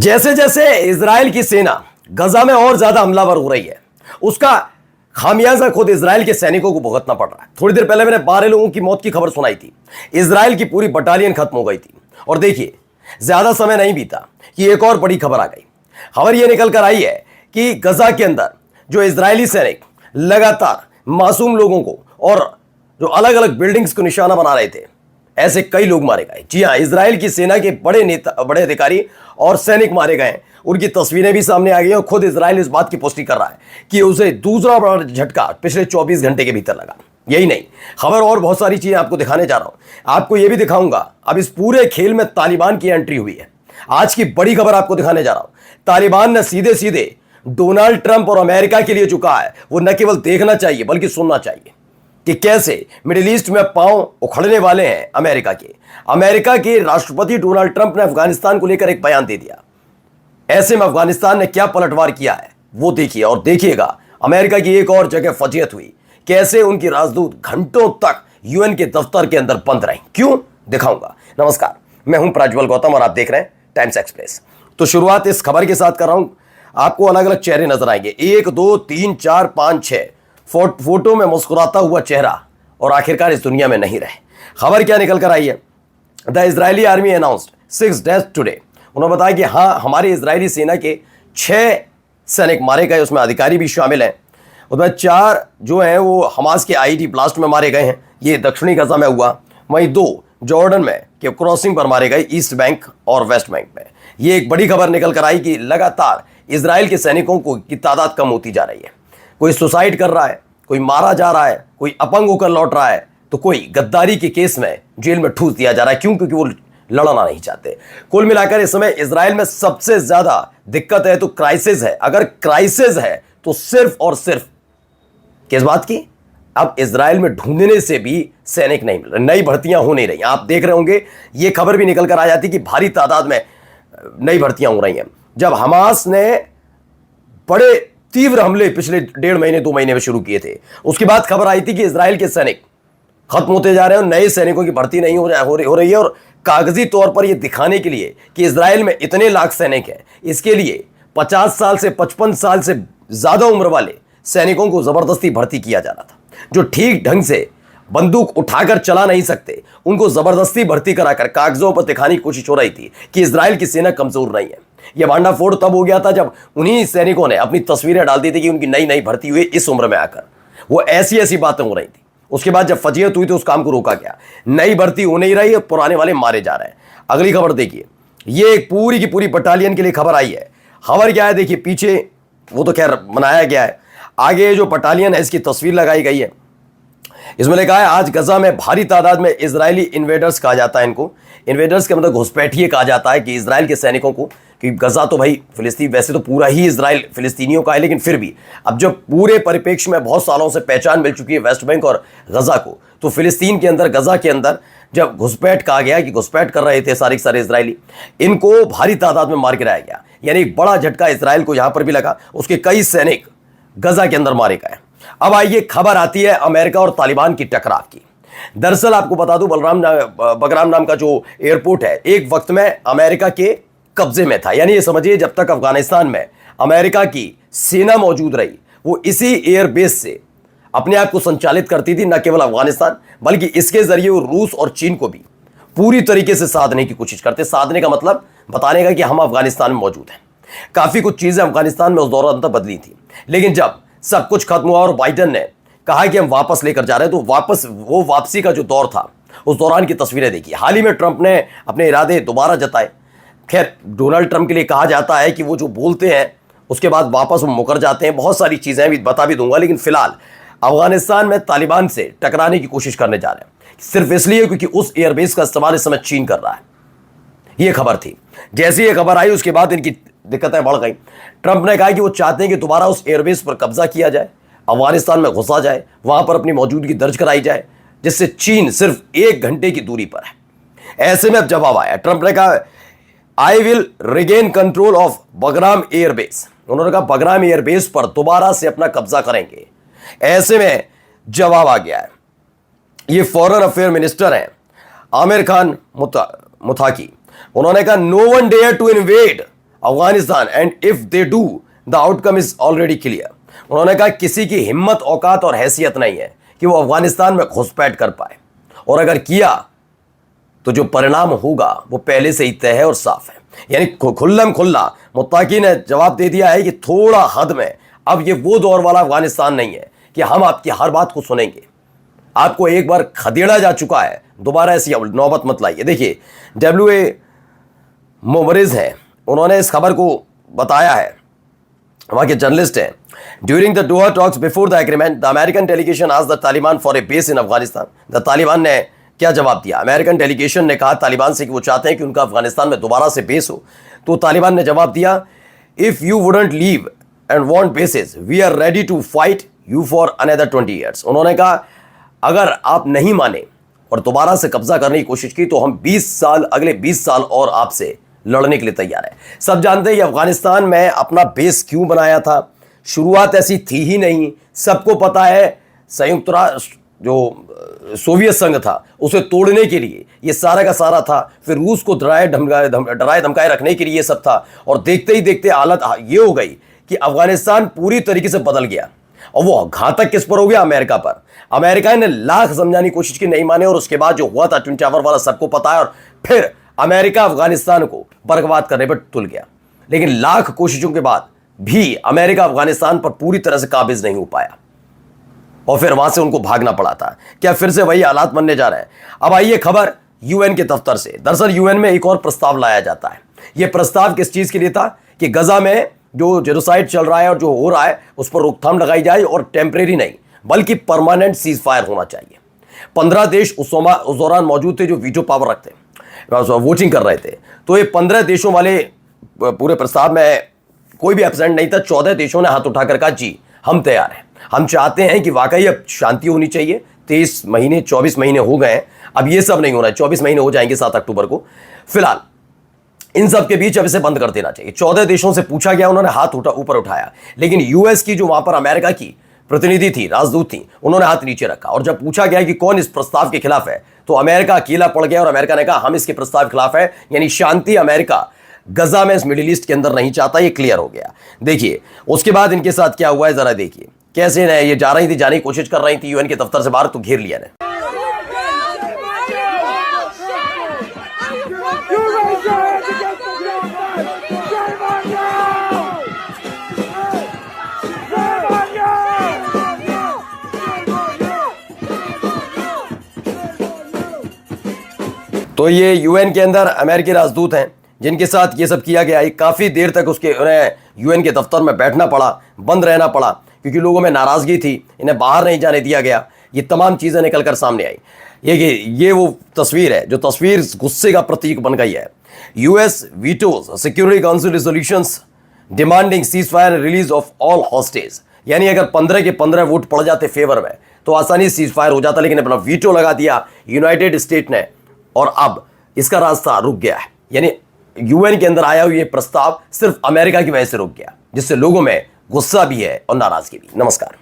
जैसे जैसे इजराइल की सेना गजा में और ज्यादा हमलावर हो रही है, उसका खामियाजा खुद इजराइल के सैनिकों को भुगतना पड़ रहा है। थोड़ी देर पहले मैंने 12 लोगों की मौत की खबर सुनाई थी। इजराइल की पूरी बटालियन खत्म हो गई थी। और देखिए, ज्यादा समय नहीं बीता कि एक और बड़ी खबर आ गई। खबर यह निकल कर आई है कि गजा के अंदर जो इजरायली सैनिक लगातार मासूम लोगों को और जो अलग अलग बिल्डिंग्स को निशाना बना रहे थे, ऐसे कई लोग मारे गए। जी हां, इजराइल की सेना के बड़े नेता, बड़े अधिकारी और सैनिक मारे गए। उनकी तस्वीरें भी सामने आ गई और खुद इजराइल इस बात की पुष्टि कर रहा है कि उसे दूसरा बड़ा झटका पिछले 24 घंटे के भीतर लगा। यही नहीं, खबर और बहुत सारी चीजें आपको दिखाने जा रहा हूं। आपको यह भी दिखाऊंगा अब इस पूरे खेल में तालिबान की एंट्री हुई है। आज की बड़ी खबर आपको दिखाने जा रहा हूं। तालिबान ने सीधे सीधे डोनाल्ड ट्रंप और अमेरिका के लिए चुका है। वो न केवल देखना चाहिए बल्कि सुनना चाहिए कि कैसे मिडिल ईस्ट में पांव उखड़ने वाले हैं अमेरिका के राष्ट्रपति डोनाल्ड ट्रंप ने अफगानिस्तान को लेकर एक बयान दे दिया। ऐसे में अफगानिस्तान ने क्या पलटवार किया है वो देखिए, और देखिएगा अमेरिका की एक और जगह फजीयत हुई, कैसे उनकी राजदूत घंटों तक यूएन के दफ्तर के अंदर बंद रही। क्यों, दिखाऊंगा। नमस्कार, मैं हूं प्रज्वल गौतम और आप देख रहे हैं टाइम्स एक्सप्रेस। तो शुरुआत इस खबर के साथ कर रहा हूं। आपको अलग अलग चेहरे नजर आएंगे, 1 2 3 4 5 6 फोटो में मुस्कुराता हुआ चेहरा, और आखिरकार इस दुनिया में नहीं रहे। खबर क्या निकल कर आई है? The Israeli army announced 6 deaths today. उन्होंने बताया कि हाँ, हमारी इजरायली सेना के 6 सैनिक मारे गए, उसमें अधिकारी भी शामिल हैं। उसमें 4 जो हैं वो हमास के आईडी ब्लास्ट में मारे गए हैं, ये दक्षिणी गजा में हुआ। वहीं 2 जॉर्डन में के क्रॉसिंग पर मारे गए, ईस्ट बैंक और वेस्ट बैंक में। ये एक बड़ी खबर निकल कर आई कि लगातार इजराइल के सैनिकों की तादाद कम होती जा रही है। कोई सुसाइड कर रहा है, कोई मारा जा रहा है, कोई अपंग होकर लौट रहा है, तो कोई गद्दारी के केस में जेल में ठूस दिया जा रहा है। क्यों? क्योंकि वो लड़ना नहीं चाहते। कुल मिलाकर इस समय इजराइल में सबसे ज्यादा दिक्कत है तो क्राइसिस है। अगर क्राइसिस है तो सिर्फ और सिर्फ किस बात की? अब इजराइल में ढूंढने से भी सैनिक नहीं मिल रहे, नई भर्तियां हो नहीं रही। आप देख रहे होंगे ये खबर भी निकल कर आ जाती कि भारी तादाद में नई भर्तियां हो रही हैं। जब हमास ने बड़े तीव्र हमले पिछले 1.5 महीने 2 महीने में शुरू किए थे, उसके बाद खबर आई थी कि इजराइल के सैनिक खत्म होते जा रहे हैं और नए सैनिकों की भर्ती नहीं हो रही है। और कागजी तौर पर यह दिखाने के लिए कि इजराइल में इतने लाख सैनिक हैं, इसके लिए 50 साल से 55 साल से ज्यादा उम्र वाले सैनिकों को जबरदस्ती भर्ती किया जा रहा था। जो ठीक ढंग से बंदूक उठाकर चला नहीं सकते, उनको जबरदस्ती भर्ती कराकर कागजों पर दिखाने की कोशिश हो रही थी कि इजराइल की सेना कमजोर नहीं है। यह भांडाफोड़ तब हो गया था जब उन्हीं सैनिकों ने अपनी तस्वीरें डाल दी थी कि उनकी नई नई भर्ती हुई इस उम्र में आकर। वो ऐसी ऐसी बातें हो रही थी। उसके बाद जब फजीयत हुई तो उस काम को रोका गया। नई भर्ती हो नहीं रही है, पुराने वाले मारे जा रहे हैं। अगली खबर देखिए, ये एक पूरी की पूरी बटालियन के लिए खबर आई है। खबर क्या है देखिए, पीछे वो तो खैर बनाया गया है, आगे जो बटालियन है इसकी तस्वीर लगाई गई है। इसमें लिखा है आज गजा में भारी तादाद में इजरायली इन्वेडर्स कहा जाता है। इनको इन्वेडर्स के मतलब घुसपैठिए कहा जाता है कि इजराइल के सैनिकों को, कि गजा तो भाई फिलिस्तीन, वैसे तो पूरा ही इजराइल फिलिस्तीनियों का है, लेकिन फिर भी अब जब पूरे परिप्रेक्ष्य में बहुत सालों से पहचान मिल चुकी है वेस्ट बैंक और गजा को, तो फिलिस्तीन के अंदर, गजा के अंदर जब घुसपैठ कहा गया कि घुसपैठ कर रहे थे सारे सारे इजरायली, इनको भारी तादाद में मार गिराया गया। यानी एक बड़ा झटका इजराइल को यहां पर भी लगा। उसके कई सैनिक गजा के अंदर मारे गए। अब आइए, खबर आती है अमेरिका और तालिबान की टकराव की। दरअसल आपको बता दूं, बगराम नाम का जो एयरपोर्ट है एक वक्त में अमेरिका के कब्जे में था। यानी ये समझिए, जब तक अफगानिस्तान में अमेरिका की सेना मौजूद रही, वो इसी एयरबेस से अपने आप को संचालित करती थी। न केवल अफगानिस्तान बल्कि इसके जरिए वो रूस और चीन को भी पूरी तरीके से साधने की कोशिश करते। साधने का मतलब बताने का कि हम अफगानिस्तान में मौजूद हैं। काफी कुछ चीजें अफगानिस्तान में उस दौरान तक बदली थी, लेकिन जब सब कुछ खत्म हुआ और बाइडेन ने कहा कि हम वापस लेकर जा रहे हैं, तो वो वापसी का जो दौर था, उस दौरान की तस्वीरें देखिए। हाल ही में ट्रंप ने अपने इरादे दोबारा जताए। खैर, डोनाल्ड ट्रंप के लिए कहा जाता है कि वो जो बोलते हैं उसके बाद वापस वो मुकर जाते हैं। बहुत सारी चीजें भी बता भी दूंगा, लेकिन फिलहाल अफगानिस्तान में तालिबान से टकराने की कोशिश करने जा रहे हैं, सिर्फ इसलिए क्योंकि उस एयरबेस का इस्तेमाल इस समय चीन कर रहा है। ये खबर थी। जैसे ये खबर आई उसके बाद इनकी दिक्कतें बढ़ गई। ट्रंप ने कहा कि वो चाहते हैं कि दोबारा उस एयरबेस पर कब्जा किया जाए, अफगानिस्तान में घुसा जाए, वहां पर अपनी मौजूदगी दर्ज कराई जाए, जिससे चीन सिर्फ 1 घंटे की दूरी पर है। ऐसे में अब जवाब आया। ट्रंप ने कहा I will regain control of Bagram airbase. उन्होंने कहा बगराम एयरबेस पर दोबारा से अपना कब्जा करेंगे। ऐसे में जवाब आ गया है। ये फॉरेन अफेयर मिनिस्टर हैं आमिर खान मुताकी। उन्होंने कहा no one dare to invade Afghanistan and if they do the outcome is already clear. उन्होंने कहा किसी की हिम्मत, औकात और हैसियत नहीं है कि वो अफगानिस्तान में घुसपैठ कर पाए, और अगर किया तो जो परिणाम होगा वो पहले से ही तय है और साफ है। यानी खुल्लम खुल्ला मुत्ताकी ने जवाब दे दिया है कि थोड़ा हद में, अब ये वो दौर वाला अफगानिस्तान नहीं है कि हम आपकी हर बात को सुनेंगे। आपको एक बार खदेड़ा जा चुका है, दोबारा ऐसी नौबत मत लाइए। देखिए WA मोवरिज हैं, उन्होंने इस खबर को बताया है, वहां के जर्नलिस्ट हैं। During the Doha talks before the agreement the American delegation asked the Taliban for a base in Afghanistan. The Taliban ने क्या जवाब दिया? अमेरिकन डेलीगेशन ने कहा तालिबान से कि वो चाहते हैं कि उनका अफगानिस्तान में दोबारा से बेस हो। तो तालिबान ने जवाब दिया, if you wouldn't leave and want basis we are ready to fight you for another 20 years. उन्होंने कहा अगर आप नहीं माने और दोबारा से कब्जा करने की कोशिश की तो हम 20 साल, अगले 20 साल और आपसे लड़ने के लिए तैयार है। सब जानते हैं कि अफगानिस्तान में अपना बेस क्यों बनाया था। शुरुआत ऐसी थी ही नहीं, सबको पता है। संयुक्त राष्ट्र जो सोवियत संघ था उसे तोड़ने के लिए ये सारा का सारा था, फिर रूस को डराए धमकाए रखने के लिए ये सब था, और देखते ही देखते हालत ये हो गई कि अफगानिस्तान पूरी तरीके से बदल गया। और वो घातक किस पर हो गया? अमेरिका पर। अमेरिका ने लाख समझाने की कोशिश की, नहीं माने, और उसके बाद जो हुआ था ट्विन टावर वाला सबको पता है, और फिर अमेरिका अफगानिस्तान को बर्बाद करने पर तुल गया। लेकिन लाख कोशिशों के बाद भी अमेरिका अफगानिस्तान पर पूरी तरह से काबिज नहीं हो पाया, और फिर वहां से उनको भागना पड़ा था। क्या फिर से वही हालात बनने जा रहे हैं? अब आइए खबर UN के दफ्तर से। दरअसल UN में एक और प्रस्ताव लाया जाता है। यह प्रस्ताव किस चीज के लिए था कि गजा में जो जेनोसाइड चल रहा है और जो हो रहा है उस पर रोकथाम लगाई जाए, और टेम्परेरी नहीं बल्कि परमानेंट सीज फायर होना चाहिए। 15 देश उस दौरान मौजूद थे जो वीटो पावर रखते, वोटिंग कर रहे थे। तो ये 15 देशों वाले पूरे प्रस्ताव में कोई भी एब्सेंट नहीं था। 14 देशों ने हाथ उठाकर कहा जी हम तैयार हैं, हम चाहते हैं कि वाकई अब शांति होनी चाहिए। 23 महीने 24 महीने हो गए हैं, अब ये सब नहीं हो रहा है। 24 महीने हो जाएंगे 7 अक्टूबर को। फिलहाल इन सब के बीच अब इसे बंद कर देना चाहिए। 14 देशों से पूछा गया, उन्होंने हाथ ऊपर उठाया, लेकिन US की जो वहां पर अमेरिका की प्रतिनिधि थी, राजदूत थी, उन्होंने हाथ नीचे रखा। और जब पूछा गया कि कौन इस प्रस्ताव के खिलाफ है तो अमेरिका अकेला पड़ गया, और अमेरिका ने कहा हम इसके प्रस्ताव के खिलाफ है। यानी शांति अमेरिका गजा में, इस मिडिल ईस्ट के अंदर नहीं चाहता, ये क्लियर हो गया। देखिए उसके बाद इनके साथ क्या हुआ है, जरा देखिए। कैसे न ये जा रही थी, जाने की कोशिश कर रही थी UN के दफ्तर से बाहर, तो घेर लिया ने। तो ये UN के अंदर अमेरिकी राजदूत हैं जिनके साथ ये सब किया गया। काफ़ी देर तक उन्हें UN के दफ्तर में बैठना पड़ा, बंद रहना पड़ा, क्योंकि लोगों में नाराज़गी थी, इन्हें बाहर नहीं जाने दिया गया। ये तमाम चीज़ें निकलकर सामने आई। ये वो तस्वीर है जो तस्वीर गुस्से का प्रतीक बन गई है। US vetoes security council resolutions demanding cease fire release of all hostage. यानी अगर 15 के 15 वोट पड़ जाते फेवर में तो आसानी से सीज फायर हो जाता, लेकिन अपना वीटो लगा दिया यूनाइटेड स्टेट ने, और अब इसका रास्ता रुक गया है। यानी UN के अंदर आया हुआ ये प्रस्ताव सिर्फ अमेरिका की वजह से रुक गया, जिससे लोगों में गुस्सा भी है और नाराजगी भी। नमस्कार।